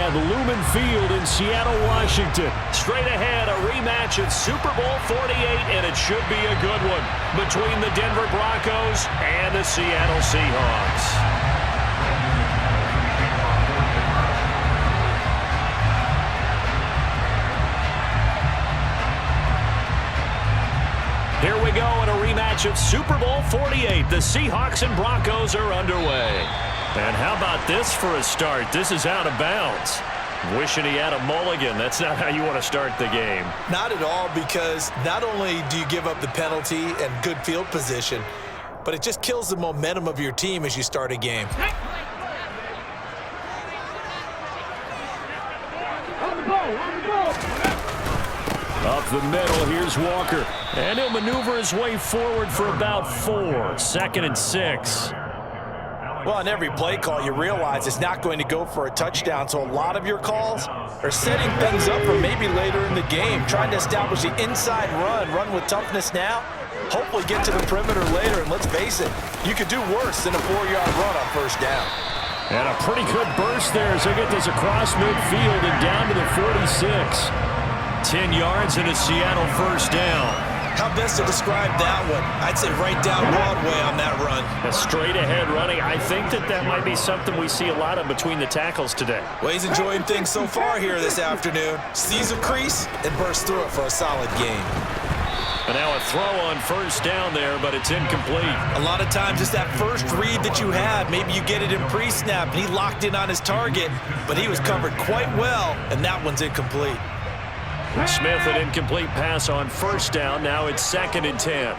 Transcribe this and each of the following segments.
on Lumen Field in Seattle, Washington. Straight ahead, a rematch at Super Bowl 48, and it should be a good one between the Denver Broncos and the Seattle Seahawks. Here we go in a rematch of Super Bowl 48. The Seahawks and Broncos are underway. And how about this for a start? This is out of bounds. Wishing he had a mulligan. That's not how you want to start the game. Not at all, because not only do you give up the penalty and good field position, but it just kills the momentum of your team as you start a game. Up the middle, here's Walker. And he'll maneuver his way forward for about 4. 2nd and 6. Well, on every play call, you realize it's not going to go for a touchdown, so a lot of your calls are setting things up for maybe later in the game, trying to establish the inside run with toughness now, hopefully get to the perimeter later, and let's face it, you could do worse than a 4-yard run on first down. And a pretty good burst there as they get this across midfield and down to the 46. 10 yards and a Seattle first down. How best to describe that one? I'd say right down Broadway on that run. A straight ahead running. I think that might be something we see a lot of between the tackles today. Well, he's enjoying things so far here this afternoon. Sees a crease and bursts through it for a solid gain. And now a throw on first down there, but it's incomplete. A lot of times it's that first read that you have. Maybe you get it in pre-snap, and he locked in on his target, but he was covered quite well, and that one's incomplete. Smith, an incomplete pass on first down. Now it's 2nd and 10.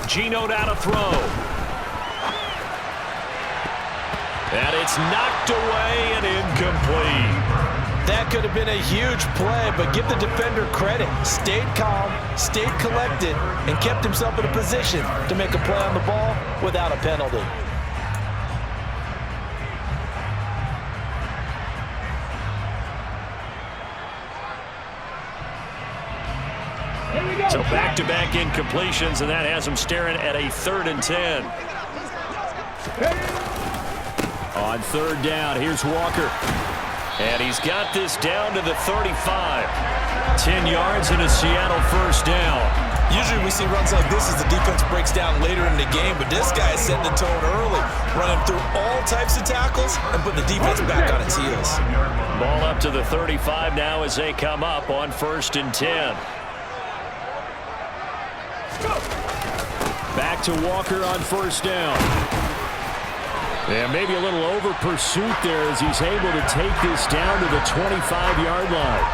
Geno down to throw. And it's knocked away and incomplete. That could have been a huge play, but give the defender credit. Stayed calm, stayed collected, and kept himself in a position to make a play on the ball without a penalty. So back-to-back incompletions, and that has him staring at a 3rd and 10. On 3rd down, here's Walker. And he's got this down to the 35. 10 yards and a Seattle first down. Usually we see runs like this as the defense breaks down later in the game, but this guy is setting the tone early, running through all types of tackles and putting the defense back on its heels. Ball up to the 35 now as they come up on 1st and 10. Back to Walker on first down. And maybe a little over pursuit there as he's able to take this down to the 25-yard line.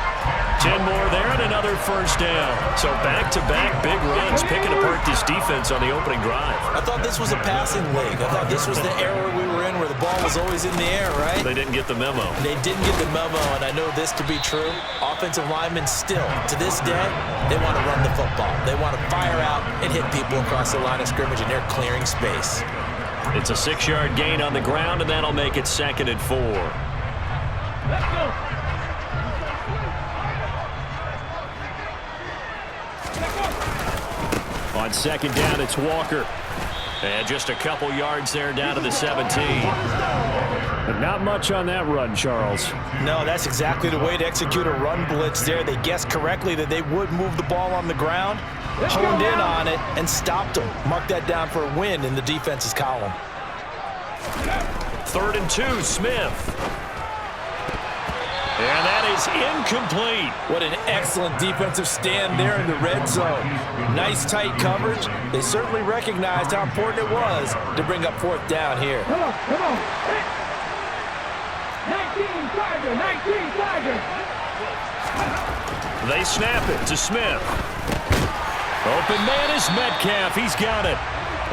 10 more there and another first down. So back-to-back big runs picking apart this defense on the opening drive. I thought this was a passing league. I thought this was the era we were in where the ball was always in the air, right? They didn't get the memo. They didn't get the memo, and I know this to be true. Offensive linemen still, to this day, they want to run the football. They want to fire out and hit people across the line of scrimmage, and they're clearing space. It's a 6-yard gain on the ground, and that'll make it 2nd and 4. Let's go. On 2nd down, it's Walker. And just a couple yards there down to the 17. But not much on that run, Charles. No, that's exactly the way to execute a run blitz there. They guessed correctly that they would move the ball on the ground, honed in on it, and stopped them. Mark that down for a win in the defense's column. 3rd and 2, Smith. And that is incomplete. What an excellent defensive stand there in the red zone. Nice tight coverage. They certainly recognized how important it was to bring up 4th down here. Come on. 19 Tiger. They snap it to Smith. Open man is Metcalf. He's got it.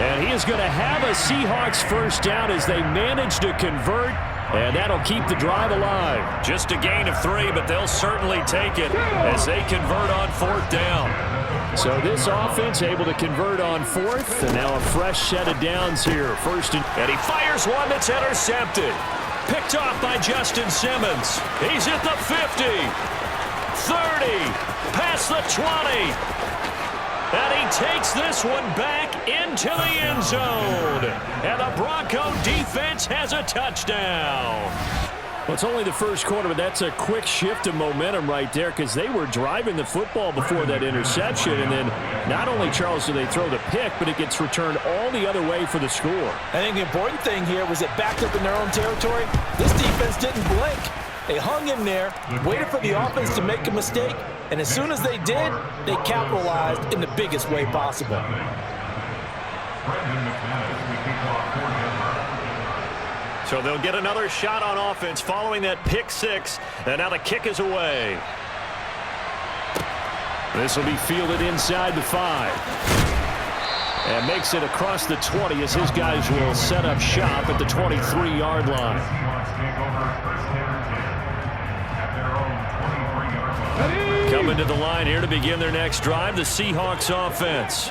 And he is going to have a Seahawks first down as they manage to convert. And that'll keep the drive alive. Just a gain of 3, but they'll certainly take it as they convert on 4th down. So this offense able to convert on 4th, and now a fresh set of downs here. And he fires one that's intercepted. Picked off by Justin Simmons. He's at the 50, 30, past the 20. And he takes this one back into the end zone. And the Bronco defense has a touchdown. Well, it's only the first quarter, but that's a quick shift of momentum right there because they were driving the football before that interception. And then not only, Charles, do they throw the pick, but it gets returned all the other way for the score. I think the important thing here was it backed up in their own territory. This defense didn't blink. They hung in there, waited for the offense to make a mistake, and as soon as they did, they capitalized in the biggest way possible. So they'll get another shot on offense following that pick six, and now the kick is away. This will be fielded inside the 5. And makes it across the 20 as his guys will set up shop at the 23-yard line. Coming to the line here to begin their next drive, the Seahawks offense.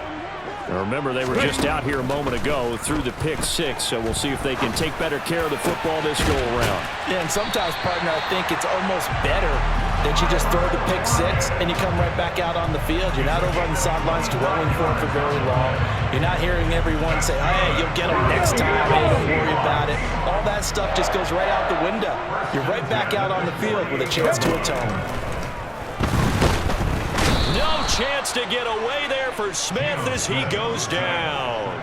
Now remember, they were just out here a moment ago through the pick six, so we'll see if they can take better care of the football this go-around. Yeah, and sometimes, partner, I think it's almost better that you just throw the pick six and you come right back out on the field. You're not over on the sidelines dwelling for it for very long. You're not hearing everyone say, hey, you'll get them next time. Hey, don't worry about it. All that stuff just goes right out the window. You're right back out on the field with a chance to atone. No chance to get away there for Smith as he goes down.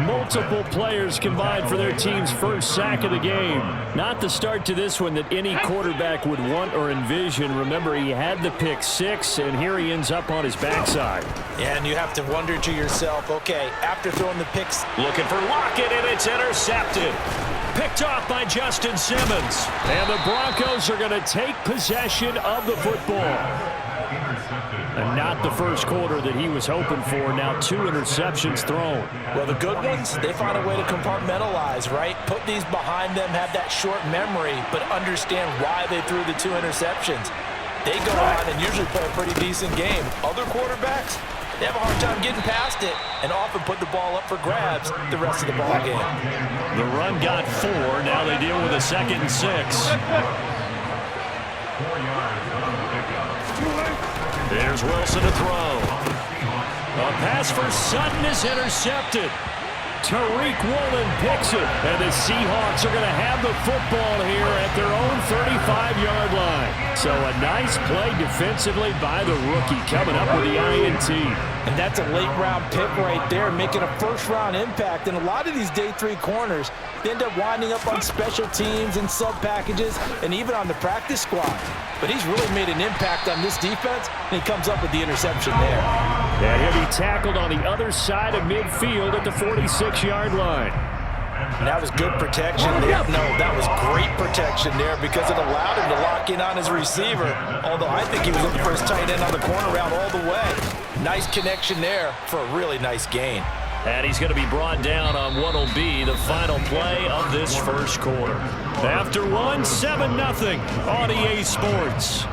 Multiple players combined for their team's first sack of the game. Not the start to this one that any quarterback would want or envision. Remember, he had the pick six, and here he ends up on his backside. Yeah, and you have to wonder to yourself, okay, after throwing the picks. Looking for Lockett, and it's intercepted. Picked off by Justin Simmons. And the Broncos are going to take possession of the football. And not the first quarter that he was hoping for. Now 2 interceptions thrown. Well, the good ones, they find a way to compartmentalize, right? Put these behind them, have that short memory, but understand why they threw the 2 interceptions. They go on and usually play a pretty decent game. Other quarterbacks, they have a hard time getting past it and often put the ball up for grabs the rest of the ball game. The run got 4. Now they deal with a 2nd and 6. There's Wilson to throw. A pass for Sutton is intercepted. Tariq Woolen picks it. And the Seahawks are going to have the football here at their own 35-yard line. So a nice play defensively by the rookie coming up with the INT. And that's a late-round pick right there, making a first-round impact. And a lot of these day 3 corners, they end up winding up on special teams and sub-packages and even on the practice squad. But he's really made an impact on this defense, and he comes up with the interception there. And he'll be tackled on the other side of midfield at the 46-yard line. And that was good protection there. No, that was great protection there because it allowed him to lock in on his receiver. Although I think he was looking for his tight end on the corner route all the way. Nice connection there for a really nice gain. And he's going to be brought down on what will be the final play of this first quarter. After one, 7-0 on EA Sports.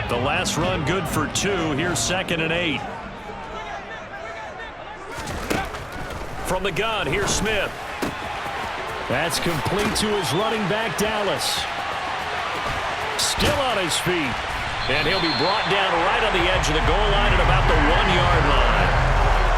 The last run good for 2. Here's 2nd and 8. From the gun, here's Smith. That's complete to his running back, Dallas. Still on his feet. And he'll be brought down right on the edge of the goal line at about the 1-yard line.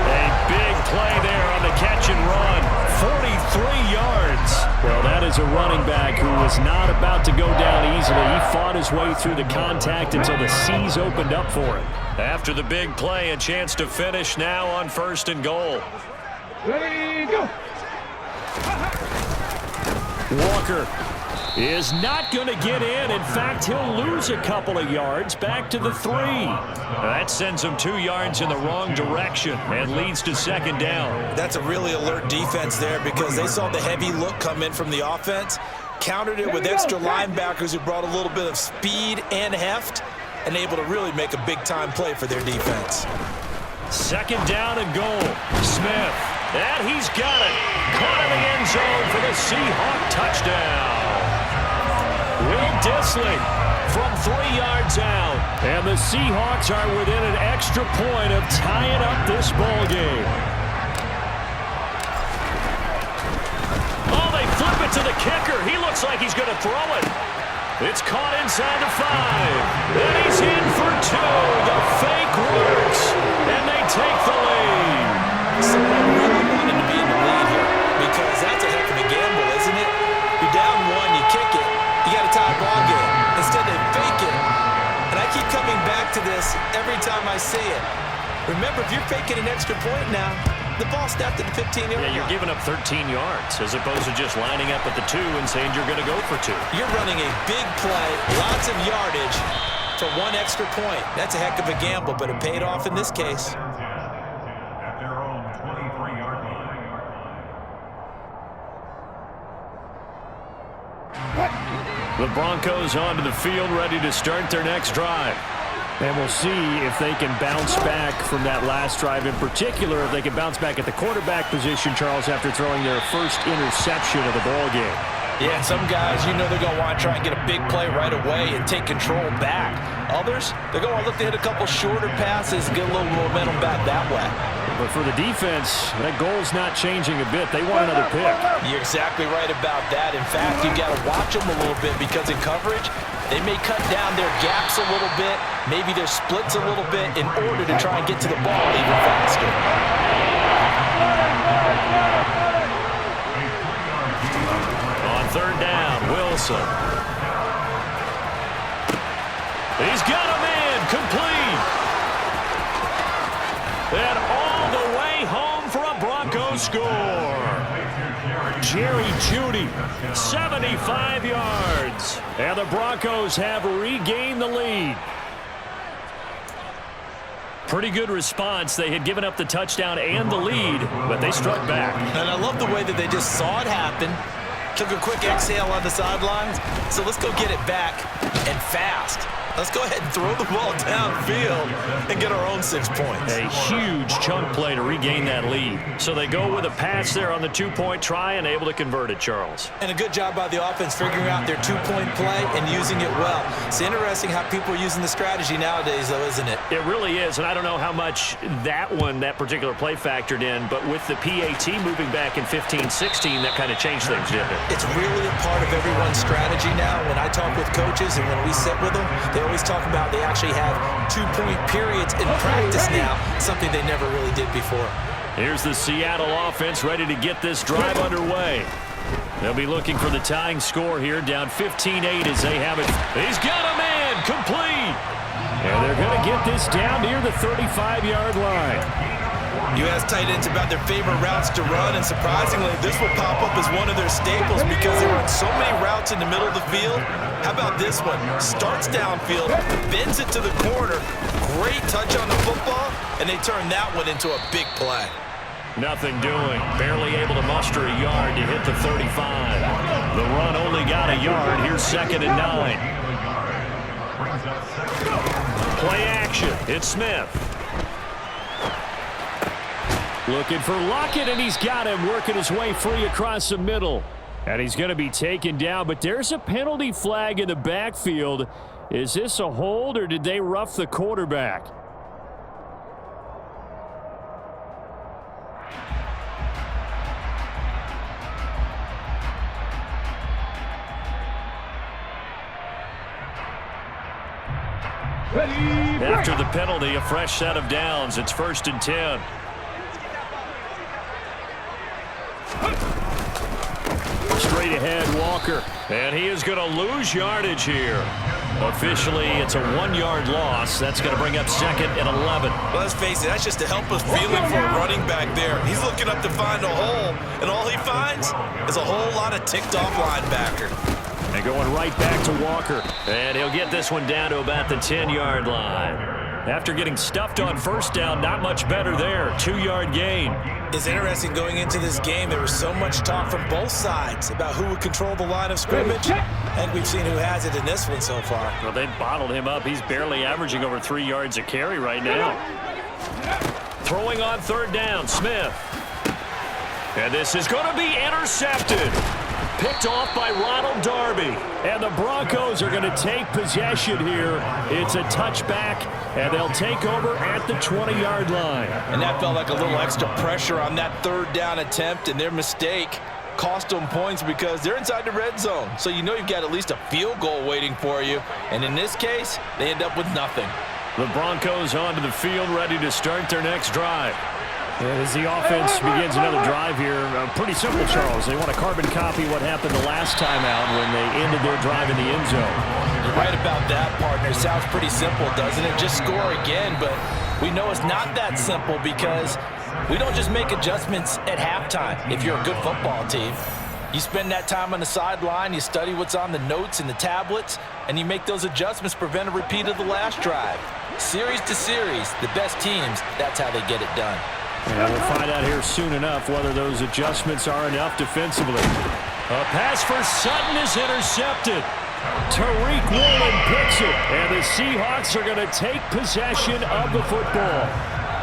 A big play there on the catch and run. 43 yards. Well, that is a running back who was not about to go down easily. He fought his way through the contact until the seas opened up for him. After the big play, a chance to finish now on 1st and goal. Ready, go. Walker is not going to get in. In fact, he'll lose a couple of yards back to the 3. That sends him 2 yards in the wrong direction and leads to 2nd down. That's a really alert defense there because they saw the heavy look come in from the offense, countered it with extra linebackers who brought a little bit of speed and heft, and able to really make a big-time play for their defense. 2nd down and goal. Smith. And he's got it. Caught in the end zone for the Seahawk touchdown. Will Dissly from 3 yards out. And the Seahawks are within an extra point of tying up this ball game. Oh, they flip it to the kicker. He looks like he's going to throw it. It's caught inside the 5. And he's in for 2. The fake works. And they take the lead. Someone really wanted to be in the lead here because that's a heck of a gamble, isn't it? You're down 1, you kick it. You got a tie ball game. Instead, they fake it. And I keep coming back to this every time I see it. Remember, if you're faking an extra point now, the ball snapped at the 15-yard line. Yeah, you're giving up 13 yards as opposed to just lining up at the 2 and saying you're going to go for 2. You're running a big play, lots of yardage for 1 extra point. That's a heck of a gamble, but it paid off in this case. The Broncos onto the field, ready to start their next drive. And we'll see if they can bounce back from that last drive. In particular, if they can bounce back at the quarterback position, Charles, after throwing their first interception of the ball game. Yeah, some guys, you know they're going to want to try and get a big play right away and take control back. Others, they're going to look to hit a couple shorter passes and get a little momentum back that way. But for the defense, that goal's not changing a bit. They want another pick. You're exactly right about that. In fact, you've got to watch them a little bit because in coverage, they may cut down their gaps a little bit, maybe their splits a little bit in order to try and get to the ball even faster. On 3rd down, Wilson. He's got him in, complete. And all the way home for a Broncos score. Jerry Jeudy, 75 yards. And the Broncos have regained the lead. Pretty good response. They had given up the touchdown and the lead, but they struck back. And I love the way that they just saw it happen. Took a quick exhale on the sidelines. So let's go get it back and fast. Let's go ahead and throw the ball downfield and get our own 6 points. A huge chunk play to regain that lead. So they go with a pass there on the 2-point try and able to convert it, Charles. And a good job by the offense figuring out their 2-point play and using it well. It's interesting how people are using the strategy nowadays, though, isn't it? It really is, and I don't know how much that particular play factored in, but with the PAT moving back in 15-16, that kind of changed things, didn't it? It's really a part of everyone's strategy now. When I talk with coaches and when we sit with them, they always talk about they actually have 2-point periods in practice now, something they never really did before. Here's the Seattle offense ready to get this drive underway. They'll be looking for the tying score here, down 15-8 as they have it. He's got him in, complete. And they're going to get this down near the 35-yard line. You ask tight ends about their favorite routes to run, and surprisingly, this will pop up as one of their staples because they run so many routes in the middle of the field. How about this one? Starts downfield, bends it to the corner, great touch on the football, and they turn that one into a big play. Nothing doing. Barely able to muster a yard to hit the 35. The run only got a yard. Here's 2nd and 9. Play action. It's Smith. Looking for Lockett, and he's got him working his way free across the middle. And he's going to be taken down, but there's a penalty flag in the backfield. Is this a hold, or did they rough the quarterback? After the penalty, a fresh set of downs. It's 1st and 10. Straight ahead, Walker. And he is going to lose yardage here. Officially, it's a 1-yard loss. That's going to bring up 2nd and 11. Well, let's face it, that's just a helpless feeling for a running back there. He's looking up to find a hole, and all he finds is a whole lot of ticked-off linebacker. And going right back to Walker. And he'll get this one down to about the 10-yard line. After getting stuffed on 1st down, not much better there. 2-yard gain. It's interesting going into this game. There was so much talk from both sides about who would control the line of scrimmage. And we've seen who has it in this one so far. Well, they bottled him up. He's barely averaging over 3 yards a carry right now. Throwing on 3rd down, Smith. And this is going to be intercepted. Picked off by Ronald Darby. And the Broncos are going to take possession here. It's a touchback, and they'll take over at the 20-yard line. And that felt like a little extra pressure on that third down attempt, and their mistake cost them points because they're inside the red zone. So you know you've got at least a field goal waiting for you. And in this case, they end up with nothing. The Broncos onto the field, ready to start their next drive. As the offense begins another drive here, pretty simple, Charles. They want to carbon copy what happened the last time out when they ended their drive in the end zone. You're right about that, partner. Sounds pretty simple, doesn't it? Just score again, but we know it's not that simple because we don't just make adjustments at halftime if you're a good football team. You spend that time on the sideline, you study what's on the notes and the tablets, and you make those adjustments to prevent a repeat of the last drive. Series to series, the best teams, that's how they get it done. And we'll find out here soon enough whether those adjustments are enough defensively. A pass for Sutton is intercepted. Tariq Woolen picks it, and the Seahawks are going to take possession of the football.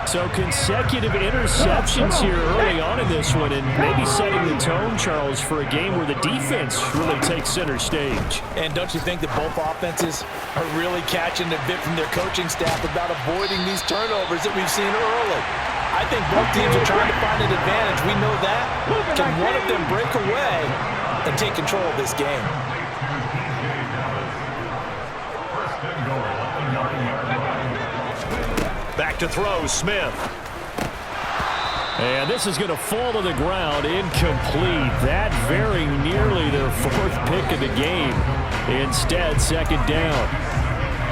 So consecutive interceptions here early on in this one, and maybe setting the tone, Charles, for a game where the defense really takes center stage. And don't you think that both offenses are really catching the bit from their coaching staff about avoiding these turnovers that we've seen early? I think both teams are trying to find an advantage. We know that. Can one of them break away and take control of this game? Back to throw, Smith. And this is going to fall to the ground, incomplete. That very nearly their fourth pick of the game. Instead, second down.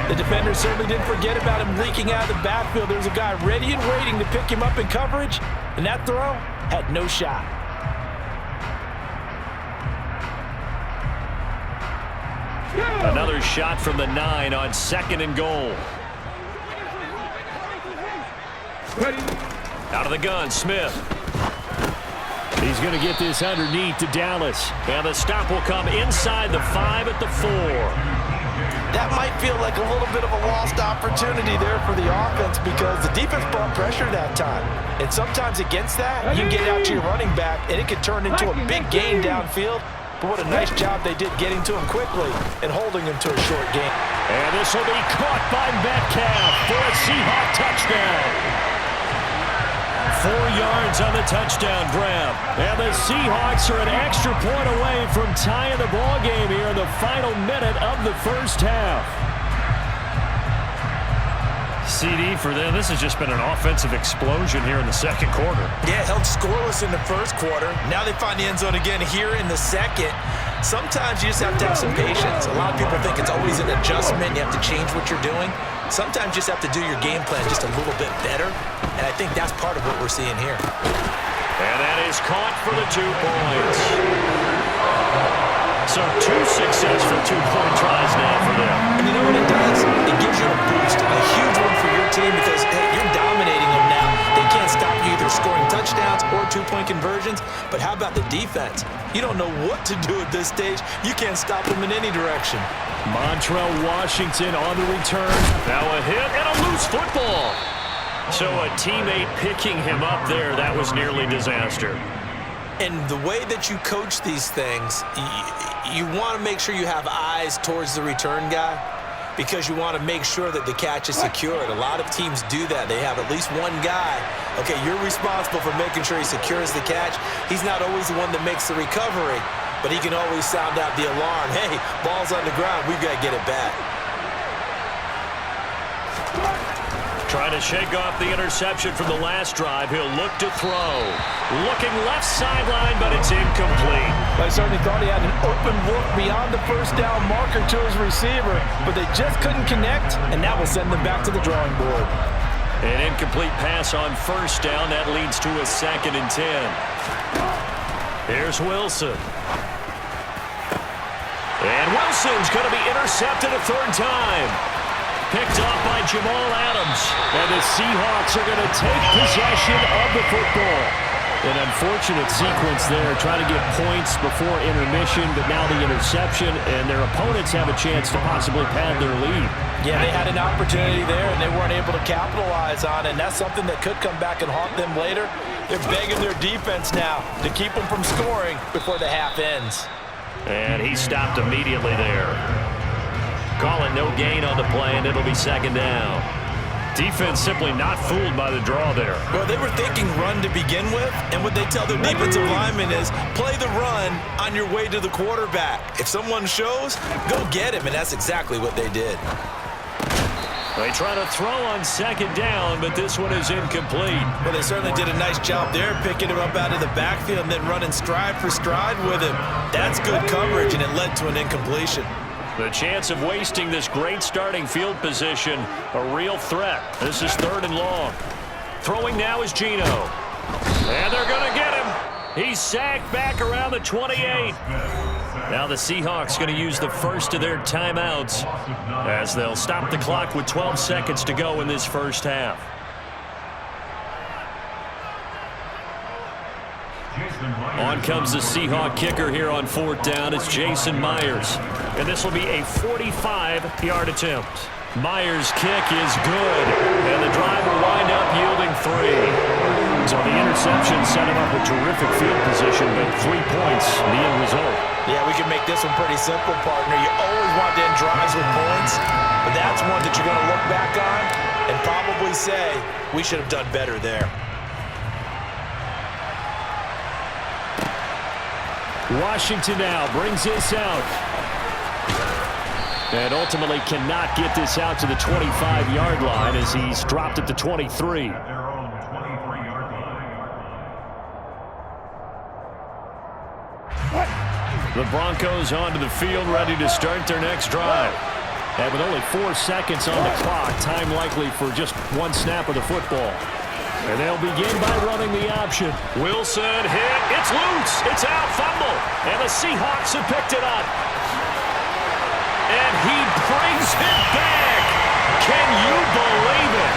The defender certainly didn't forget about him leaking out of the backfield. There's a guy ready and waiting to pick him up in coverage, and that throw had no shot. Another shot from the 9 on 2nd and goal. Out of the gun, Smith. He's going to get this underneath to Dallas. And the stop will come inside the 5 at the 4. That might feel like a little bit of a lost opportunity there for the offense because the defense brought pressure that time. And sometimes against that, you get out to your running back, and it could turn into a big gain downfield. But what a nice job they did getting to him quickly and holding him to a short gain. And this will be caught by Metcalf for a Seahawk touchdown. 4 yards on the touchdown grab. And the Seahawks are an extra point away from tying the ball game here in the final minute of the first half. CD for them, this has just been an offensive explosion here in the second quarter. Yeah, held scoreless in the first quarter. Now they find the end zone again here in the second. Sometimes you just have to have some patience. A lot of people think it's always an adjustment. You have to change what you're doing. Sometimes you just have to do your game plan just a little bit better. And I think that's part of what we're seeing here. And that is caught for the 2 points. So 2 successful 2-point tries now for them. And you know what it does? It gives you a boost, a huge one for your team because, hey, you're dominating them now. They can't stop you either scoring touchdowns or 2-point conversions. But how about the defense? You don't know what to do at this stage. You can't stop them in any direction. Montrell Washington on the return. Now a hit and a loose football. So a teammate picking him up there, that was nearly disaster. And the way that you coach these things, you want to make sure you have eyes towards the return guy because you want to make sure that the catch is secured. A lot of teams do that. They have at least one guy. Okay, you're responsible for making sure he secures the catch. He's not always the one that makes the recovery, but he can always sound out the alarm. Hey, ball's on the ground. We've got to get it back. Trying to shake off the interception from the last drive. He'll look to throw. Looking left sideline, but it's incomplete. I certainly thought he had an open look beyond the first down marker to his receiver, but they just couldn't connect, and that will send them back to the drawing board. An incomplete pass on first down. That leads to a 2nd and 10. Here's Wilson. And Wilson's going to be intercepted a 3rd time. Picked off by Jamal Adams. And the Seahawks are going to take possession of the football. An unfortunate sequence there, trying to get points before intermission, but now the interception, and their opponents have a chance to possibly pad their lead. Yeah, they had an opportunity there, and they weren't able to capitalize on it, and that's something that could come back and haunt them later. They're begging their defense now to keep them from scoring before the half ends. And he stopped immediately there. Call it no gain on the play, and it'll be second down. Defense simply not fooled by the draw there. Well, they were thinking run to begin with, and what they tell their defensive linemen is play the run on your way to the quarterback. If someone shows, go get him, and that's exactly what they did. They try to throw on second down, but this one is incomplete. Well, they certainly did a nice job there, picking him up out of the backfield and then running stride for stride with him. That's good coverage, and it led to an incompletion. The chance of wasting this great starting field position, a real threat. This is 3rd and long. Throwing now is Geno. And they're going to get him. He's sacked back around the 28. Now the Seahawks going to use the first of their timeouts as they'll stop the clock with 12 seconds to go in this first half. On comes the Seahawk kicker here on 4th down. It's Jason Myers. And this will be a 45-yard attempt. Myers' kick is good. And the drive will wind up yielding 3. So the interception set him up with terrific field position, but 3 points, the end result. Yeah, we can make this one pretty simple, partner. You always want to end drives with points, but that's one that you're going to look back on and probably say, we should have done better there. Washington now brings this out. And ultimately cannot get this out to the 25-yard line as he's dropped at the 23. The Broncos onto the field, ready to start their next drive. And with only 4 seconds on the clock, time likely for just 1 snap of the football. And they'll begin by running the option. Wilson hit. It's loose. It's out. Fumble. And the Seahawks have picked it up. And he brings it back. Can you believe it?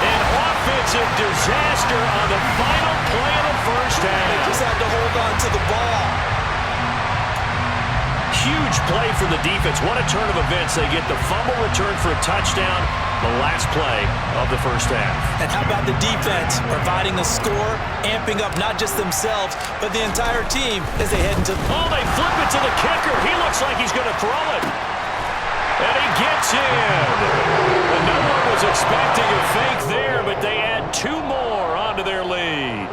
An offensive disaster on the final play of the first half. They just had to hold on to the ball. Huge play for the defense. What a turn of events. They get the fumble return for a touchdown, the last play of the first half. And how about the defense providing a score, amping up not just themselves, but the entire team as they head into... Oh, they flip it to the kicker. He looks like he's going to throw it. And he gets in. And no one was expecting a fake there, but they add 2 more onto their lead.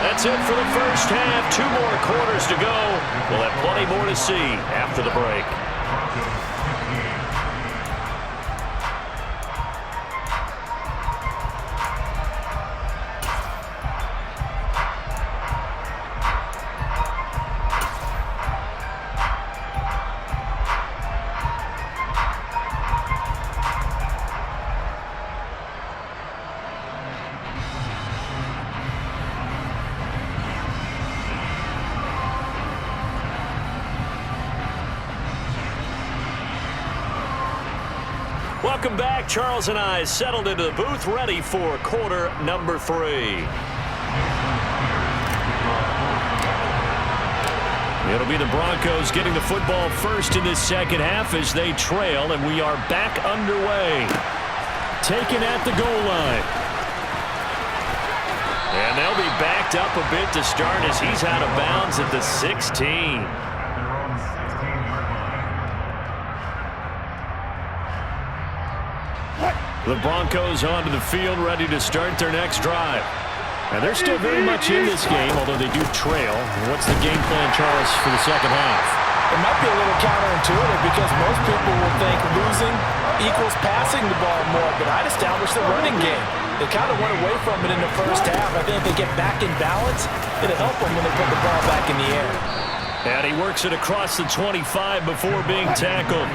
That's it for the first half. 2 more quarters to go. We'll have plenty more to see after the break. Welcome back. Charles and I settled into the booth, ready for quarter number 3. It'll be the Broncos getting the football first in this second half as they trail, and we are back underway. Taken at the goal line. And they'll be backed up a bit to start as he's out of bounds at the 16. The Broncos onto the field, ready to start their next drive. And they're still very much in this game, although they do trail. What's the game plan, Charles, for the second half? It might be a little counterintuitive because most people will think losing equals passing the ball more, but I'd establish the running game. They kind of went away from it in the first half. I think if they get back in balance, it'll help them when they put the ball back in the air. And he works it across the 25 before being tackled.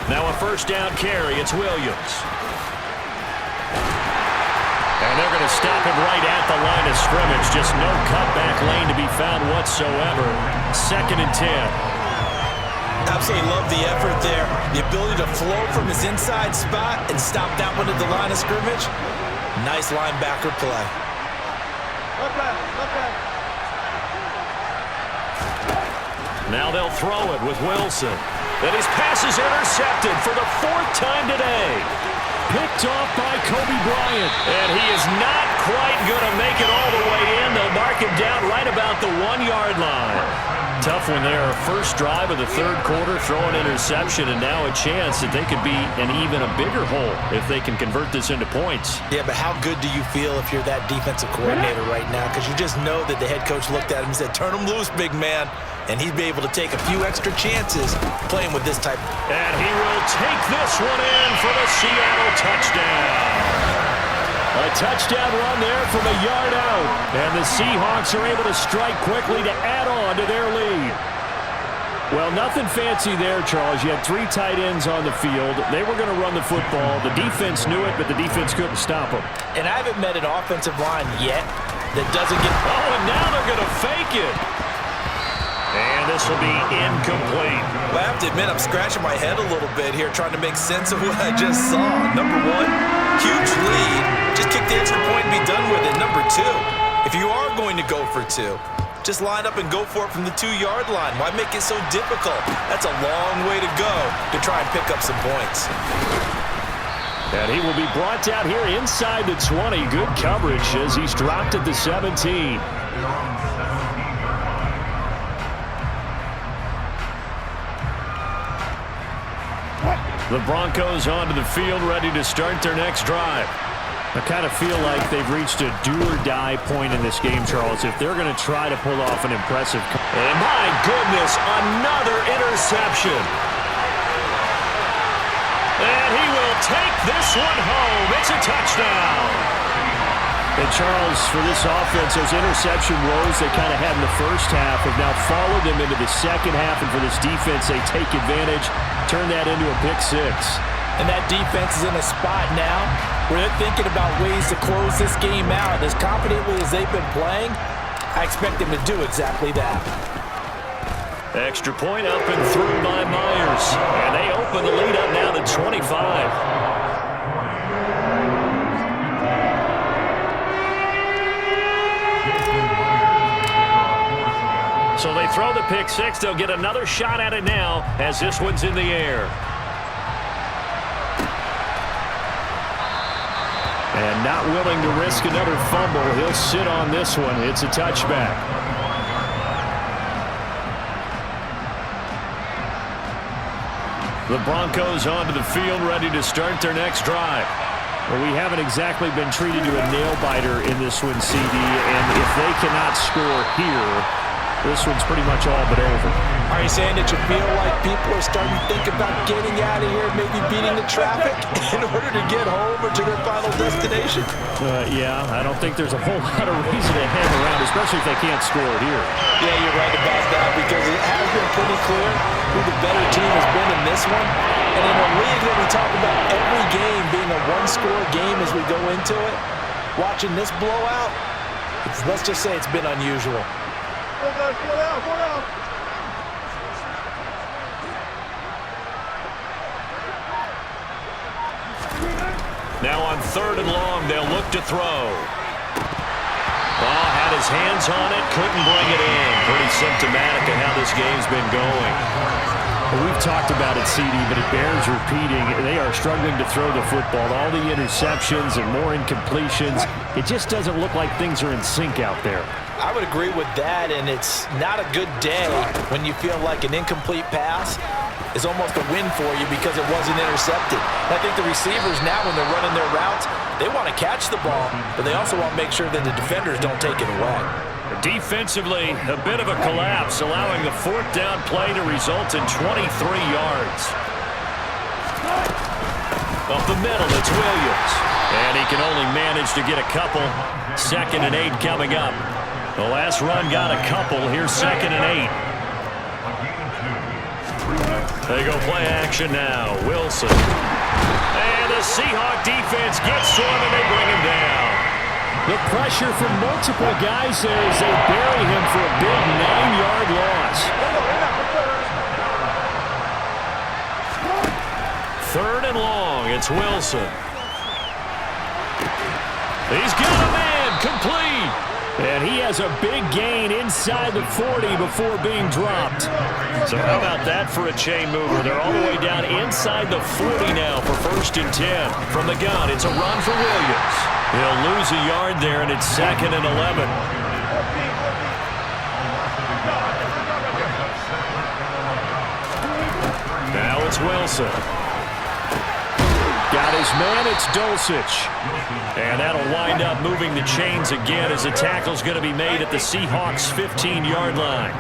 Now a first down carry. It's Williams. And they're going to stop him right at the line of scrimmage. Just no cutback lane to be found whatsoever. 2nd and 10. Absolutely love the effort there. The ability to flow from his inside spot and stop that one at the line of scrimmage. Nice linebacker play. Now they'll throw it with Wilson. And his pass is intercepted for the 4th time today. Picked off by Kobe Bryant. And he is not quite going to make it all the way in. They'll mark him down right about the 1-yard line. Tough one there. First drive of the 3rd quarter, throw an interception, and now a chance that they could be in even a bigger hole if they can convert this into points. Yeah, but how good do you feel if you're that defensive coordinator right now? Because you just know that the head coach looked at him and said, turn him loose, big man. And he'd be able to take a few extra chances playing with this type. And he will take this one in for the Seattle touchdown. A touchdown run there from a yard out. And the Seahawks are able to strike quickly to add on to their lead. Well, nothing fancy there, Charles. You had 3 tight ends on the field. They were going to run the football. The defense knew it, but the defense couldn't stop them. And I haven't met an offensive line yet that doesn't get... Oh, and now they're going to fake it. And this will be incomplete. Well, I have to admit, I'm scratching my head a little bit here trying to make sense of what I just saw. Number 1, huge lead. Just kick the extra point and be done with it. Number 2, if you are going to go for 2, just line up and go for it from the 2-yard line. Why make it so difficult? That's a long way to go to try and pick up some points. And he will be brought down here inside the 20. Good coverage as he's dropped at the 17. The Broncos onto the field, ready to start their next drive. I kind of feel like they've reached a do-or-die point in this game, Charles, if they're going to try to pull off an impressive... And my goodness, another interception. And he will take this one home. It's a touchdown. And Charles, for this offense, those interception woes they kind of had in the first half have now followed them into the second half. And for this defense, they take advantage, turn that into a pick 6. And that defense is in a spot now where they're thinking about ways to close this game out. As confidently as they've been playing, I expect them to do exactly that. Extra point up and through by Myers. And they open the lead up now to 25. So they throw the pick 6. They'll get another shot at it now as this one's in the air. And not willing to risk another fumble. He'll sit on this one. It's a touchback. The Broncos onto the field, ready to start their next drive. Well, we haven't exactly been treated to a nail-biter in this one, CD. And if they cannot score here, this one's pretty much all but over. Are you saying that you feel like people are starting to think about getting out of here, maybe beating the traffic in order to get home or to their final destination? Yeah, I don't think there's a whole lot of reason to hang around, especially if they can't score here. Yeah, you're right about that because it has been pretty clear who the better team has been in this one. And in a league that we talk about every game being a one-score game as we go into it, watching this blowout, let's just say it's been unusual. Now on 3rd and long, they'll look to throw. Ball had his hands on it, couldn't bring it in. Pretty symptomatic of how this game's been going. Well, we've talked about it, CD, but it bears repeating. They are struggling to throw the football. All the interceptions and more incompletions. It just doesn't look like things are in sync out there. I would agree with that, and it's not a good day when you feel like an incomplete pass is almost a win for you because it wasn't intercepted. And I think the receivers now, when they're running their routes, they want to catch the ball, but they also want to make sure that the defenders don't take it away. Defensively, a bit of a collapse, allowing the 4th down play to result in 23 yards. Up the middle, it's Williams. And he can only manage to get a couple. 2nd and 8 coming up. The last run got a couple. Here's 2nd and 8. They go play action now. Wilson. And the Seahawk defense gets to him, and they bring him down. The pressure from multiple guys there as they bury him for a big 9-yard loss. 3rd and long. It's Wilson. He's got a man. Complete. And he has a big gain inside the 40 before being dropped. So how about that for a chain mover? They're all the way down inside the 40 now for 1st and 10. From the gun, it's a run for Williams. He'll lose a yard there, and it's 2nd and 11. Now it's Wilson. Got his man, it's Dulcich. And that'll wind up moving the chains again as the tackle's going to be made at the Seahawks' 15-yard line.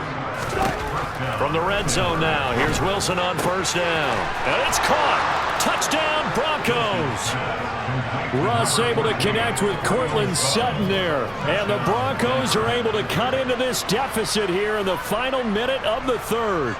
From the red zone now, here's Wilson on 1st down. And it's caught. Touchdown, Broncos. Russ able to connect with Cortland Sutton there. And the Broncos are able to cut into this deficit here in the final minute of the 3rd.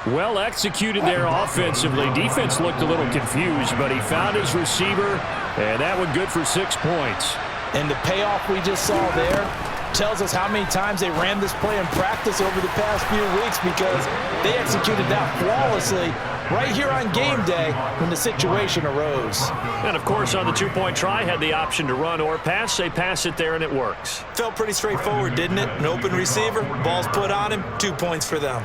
Well executed there offensively. Defense looked a little confused, but he found his receiver, and that one good for 6 points. And the payoff we just saw there tells us how many times they ran this play in practice over the past few weeks, because they executed that flawlessly right here on game day when the situation arose. And, of course, on the 2-point try, had the option to run or pass. They pass it there, and it works. Felt pretty straightforward, didn't it? An open receiver, ball's put on him, 2 points for them.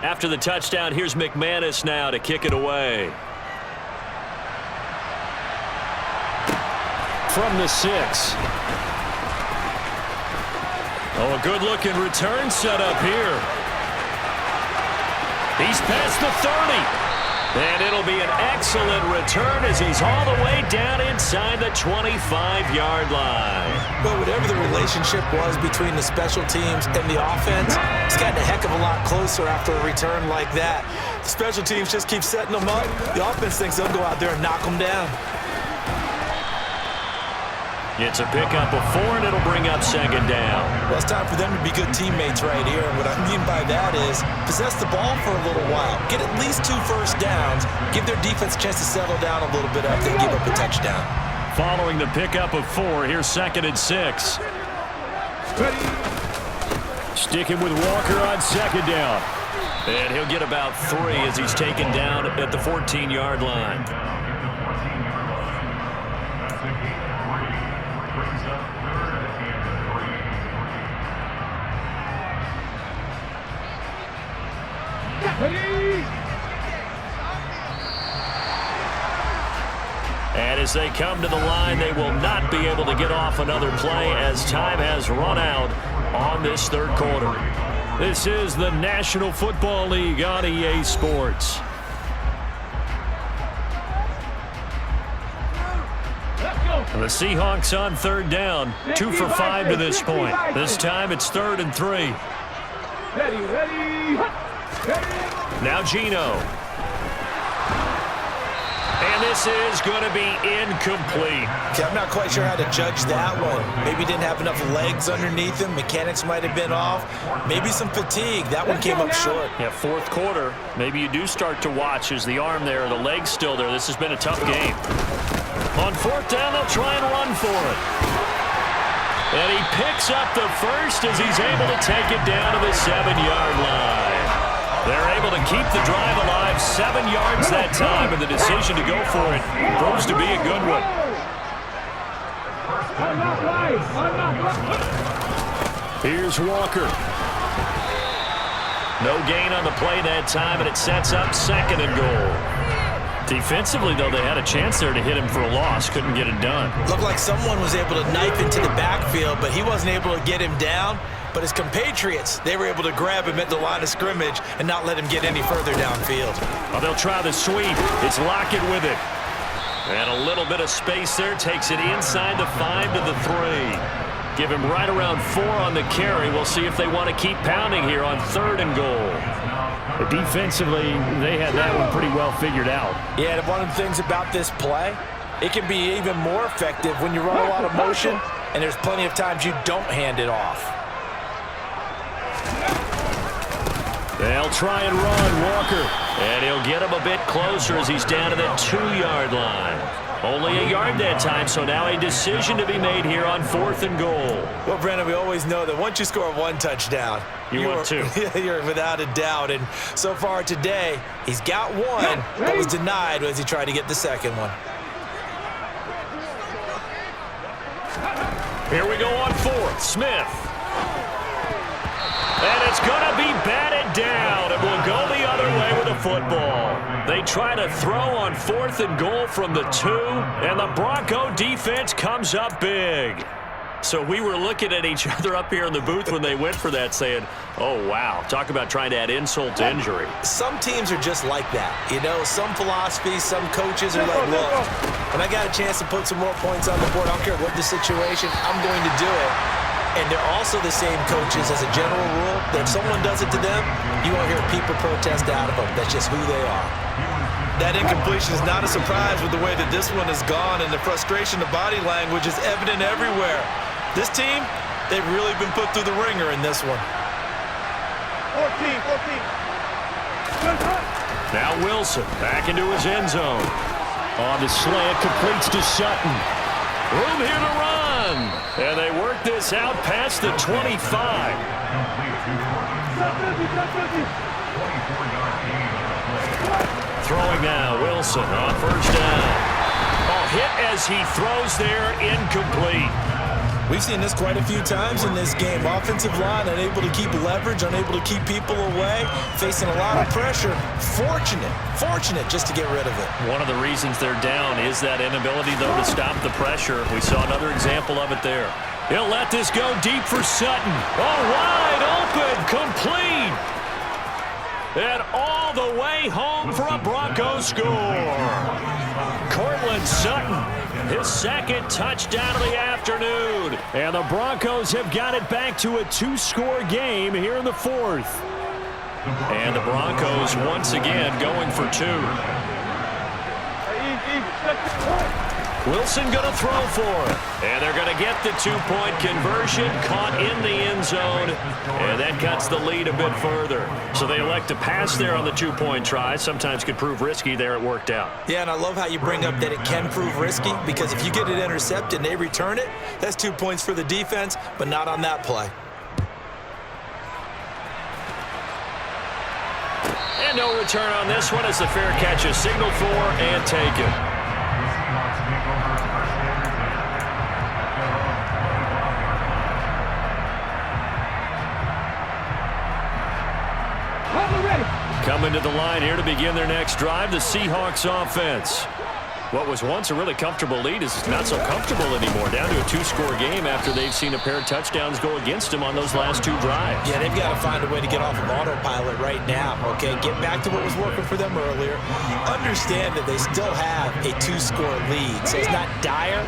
After the touchdown, here's McManus now to kick it away. From the 6. Oh, a good-looking return set up here. He's past the 30. And it'll be an excellent return as he's all the way down inside the 25-yard line. But whatever the relationship was between the special teams and the offense, it's gotten a heck of a lot closer after a return like that. The special teams just keep setting them up. The offense thinks they'll go out there and knock them down. It's a pickup of 4, and it'll bring up 2nd down. Well, it's time for them to be good teammates right here. And what I mean by that is possess the ball for a little while. Get at least 2 first downs. Give their defense a chance to settle down a little bit after they give up a touchdown. Following the pickup of 4, here's 2nd and 6. Sticking with Walker on 2nd down. And he'll get about 3 as he's taken down at the 14-yard line. And as they come to the line, they will not be able to get off another play as time has run out on this 3rd quarter. This is the National Football League on EA Sports. The Seahawks on 3rd down, 2 for 5 to this point. This time it's 3rd and 3. Now Geno. And this is going to be incomplete. Okay, I'm not quite sure how to judge that one. Maybe didn't have enough legs underneath him. Mechanics might have been off. Maybe some fatigue. That one came up short. Yeah, 4th quarter. Maybe you do start to watch as the arm there, the leg's still there. This has been a tough game. On 4th down, they'll try and run for it. And he picks up the first as he's able to take it down to the 7-yard line. They're able to keep the drive alive, 7 yards that time, and the decision to go for it proves to be a good one. Here's Walker. No gain on the play that time, and it sets up 2nd and goal. Defensively, though, they had a chance there to hit him for a loss. Couldn't get it done. Looked like someone was able to knife into the backfield, but he wasn't able to get him down. But his compatriots, they were able to grab him at the line of scrimmage and not let him get any further downfield. Well, they'll try the sweep. It's Lockett with it. And a little bit of space there. Takes it inside the 5 to the 3. Give him right around 4 on the carry. We'll see if they want to keep pounding here on 3rd and goal. But defensively, they had that one pretty well figured out. Yeah, and one of the things about this play, it can be even more effective when you run a lot of motion, and there's plenty of times you don't hand it off. They'll try and run Walker. And he'll get him a bit closer as he's down to the 2-yard line. Only a yard that time, so now a decision to be made here on 4th and goal. Well, Brandon, we always know that once you score 1 touchdown, you're 2. You're without a doubt. And so far today, he's got 1, but was denied as he tried to get the 2nd one. Here we go on fourth. Smith. And it's going to be batted down, and we'll go the other way with the football. They try to throw on 4th and goal from the 2, and the Bronco defense comes up big. So we were looking at each other up here in the booth when they went for that saying, oh, wow, talk about trying to add insult to injury. Some teams are just like that. You know, some philosophies, some coaches are like, look, when I got a chance to put some more points on the board, I don't care what the situation, I'm going to do it. And they're also the same coaches as a general rule that if someone does it to them, you won't hear people protest out of them. That's just who they are. That incompletion is not a surprise with the way that this one has gone, and the frustration, the body language is evident everywhere. This team, they've really been put through the ringer in this one. 14. Now Wilson back into his end zone. On the slant, completes to Sutton. Room here to run. And they work this out past the 25. Throwing now, Wilson on first down. Oh, hit as he throws there, incomplete. We've seen this quite a few times in this game. Offensive line unable to keep leverage, unable to keep people away, facing a lot of pressure. Fortunate just to get rid of it. One of the reasons they're down is that inability, though, to stop the pressure. We saw another example of it there. He'll let this go deep for Sutton. Oh, wide open, complete. And all the way home for a Broncos score. Cortland Sutton, his second touchdown of the afternoon. And the Broncos have got it back to a 2-score game here in the 4th. And the Broncos once again going for 2. Wilson going to throw for it. And they're going to get the 2-point conversion, caught in the end zone. And that cuts the lead a bit further. So they elect to pass there on the 2-point try. Sometimes could prove risky there. It worked out. Yeah, and I love how you bring up that it can prove risky, because if you get it intercepted and they return it, that's 2 points for the defense, but not on that play. And no return on this one as the fair catch is signaled for and taken. Coming to the line here to begin their next drive, the Seahawks offense. What was once a really comfortable lead is not so comfortable anymore. Down to a 2-score game after they've seen a pair of touchdowns go against them on those last 2 drives. Yeah, they've got to find a way to get off of autopilot right now, okay? Get back to what was working for them earlier. Understand that they still have a 2-score lead, so it's not dire,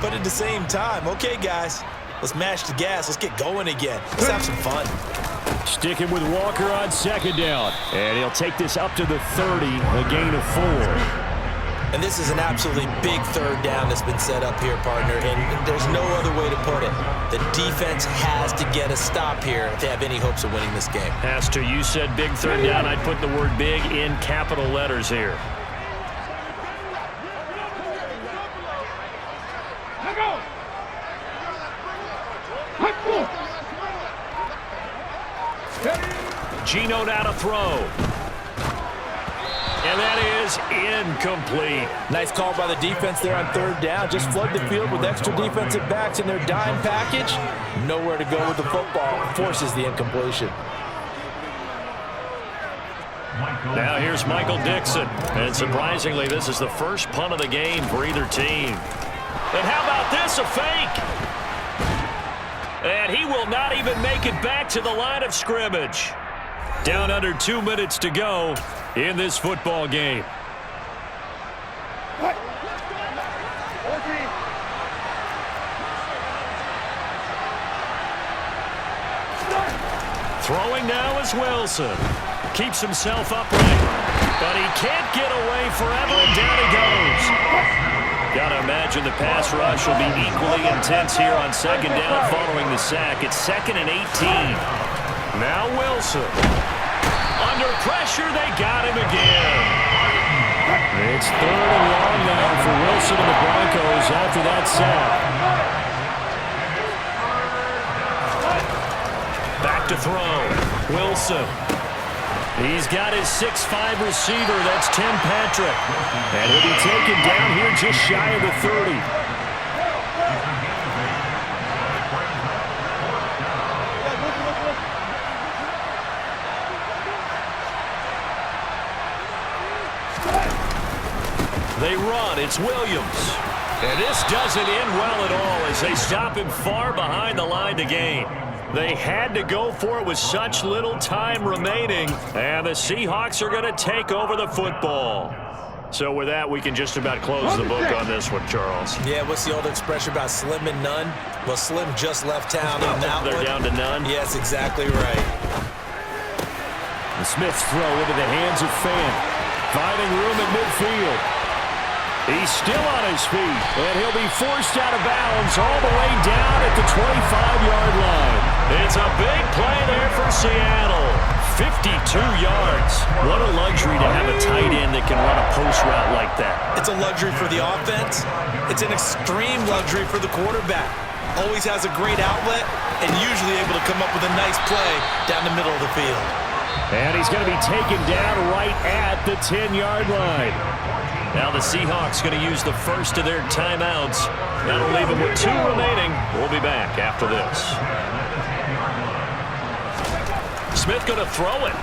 but at the same time, okay, guys, let's mash the gas. Let's get going again. Let's have some fun. Sticking with Walker on second down. And he'll take this up to the 30, a gain of 4. And this is an absolutely big third down that's been set up here, partner, and there's no other way to put it. The defense has to get a stop here if they have any hopes of winning this game. Has to. You said big third down. I'd put the word big in capital letters here. Geno now to throw. And that is incomplete. Nice call by the defense there on third down. Just flood the field with extra defensive backs in their dime package. Nowhere to go with the football. Forces the incompletion. Now here's Michael Dixon. And surprisingly, this is the first punt of the game for either team. And how about this, a fake? And he will not even make it back to the line of scrimmage. Down under 2 minutes to go in this football game. Throwing now is Wilson. Keeps himself upright, but he can't get away forever, and down he goes. Gotta imagine the pass rush will be equally intense here on second down following the sack. It's 2nd and 18. Now Wilson. Under pressure, they got him again. It's 3rd and long now for Wilson and the Broncos after that sack. Back to throw. Wilson. He's got his 6'5" receiver. That's Tim Patrick. And he'll be taken down here just shy of the 30. They run. It's Williams. And this doesn't end well at all as they stop him far behind the line to gain. They had to go for it with such little time remaining, and the Seahawks are going to take over the football. So with that, we can just about close the book on this one, Charles. Yeah, what's the old expression about slim and none? Well, Slim just left town on that one. They're down to none? Yes, exactly right. The Smith's throw into the hands of Fan. Finding room at midfield. He's still on his feet, and he'll be forced out of bounds all the way down at the 25-yard line. It's a big play there for Seattle. 52 yards. What a luxury to have a tight end that can run a post route like that. It's a luxury for the offense. It's an extreme luxury for the quarterback. Always has a great outlet and usually able to come up with a nice play down the middle of the field. And he's going to be taken down right at the 10-yard line. Now the Seahawks going to use the first of their timeouts. That'll leave them with 2 remaining. We'll be back after this. Smith going to throw it.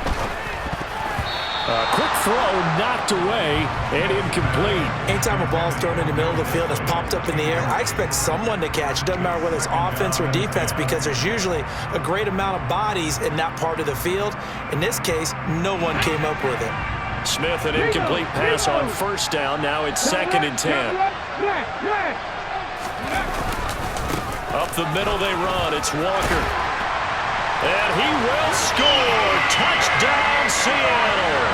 A quick throw knocked away and incomplete. Anytime a ball's thrown in the middle of the field, it's popped up in the air, I expect someone to catch. It doesn't matter whether it's offense or defense because there's usually a great amount of bodies in that part of the field. In this case, no one came up with it. Smith, an incomplete pass on first down. Now it's 2nd and 10. Up the middle they run. It's Walker. And he will score. Touchdown, Seattle.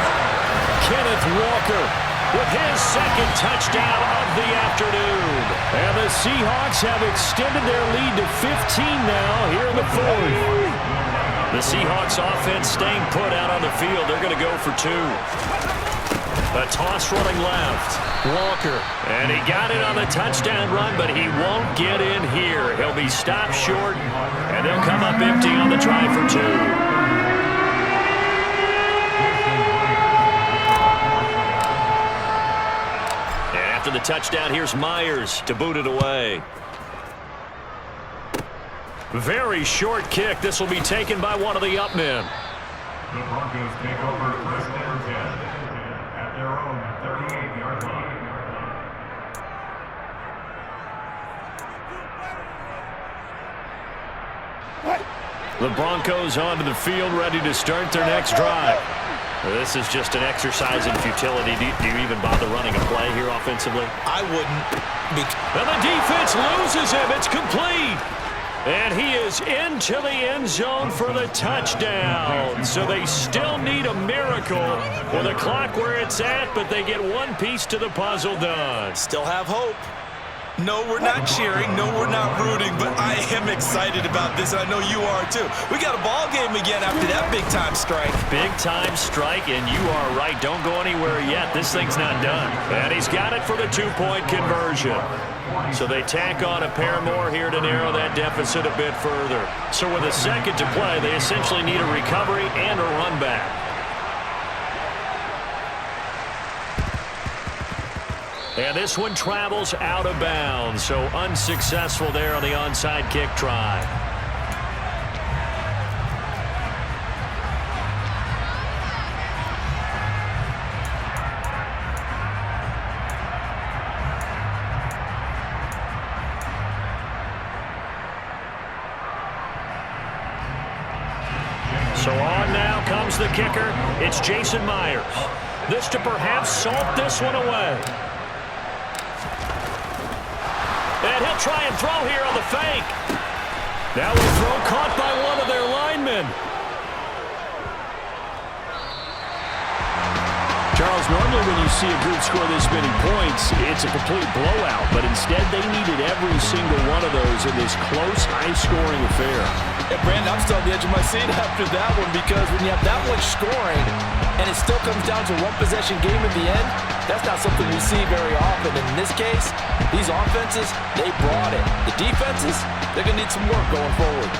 Kenneth Walker with his 2nd touchdown of the afternoon. And the Seahawks have extended their lead to 15 now here in the 4th. The Seahawks offense staying put out on the field. They're going to go for 2. A toss running left. Walker. And he got it on the touchdown run, but he won't get in here. He'll be stopped short, and they'll come up empty on the try for 2. And after the touchdown, here's Myers to boot it away. Very short kick. This will be taken by one of the up men. The Broncos take over 1st and 10 at their own 38-yard line. The Broncos onto the field, ready to start their next drive. This is just an exercise in futility. Do you even bother running a play here offensively? I wouldn't. And the defense loses him. It's complete. And he is into the end zone for the touchdown. So they still need a miracle with the clock where it's at, but they get one piece to the puzzle done. Still have hope. No, we're not cheering. No, we're not rooting, but I am excited about this, and I know you are too. We got a ball game again after that big-time strike. Big-time strike, and you are right. Don't go anywhere yet. This thing's not done. And he's got it for the 2-point conversion. So they tack on a pair more here to narrow that deficit a bit further. So with a 2nd to play, they essentially need a recovery and a run back. And this one travels out of bounds, so unsuccessful there on the onside kick try. So on now comes the kicker. It's Jason Myers. This to perhaps salt this one away. And he'll try and throw here on the fake. Now a throw caught by one of their linemen. Charles, normally when you see a group score this many points, it's a complete blowout. But instead, they needed every single one of those in this close, high-scoring affair. Yeah, Brandon, I'm still on the edge of my seat after that one because when you have that much scoring and it still comes down to one-possession game at the end, that's not something we see very often. And in this case, these offenses, they brought it. The defenses, they're going to need some work going forward.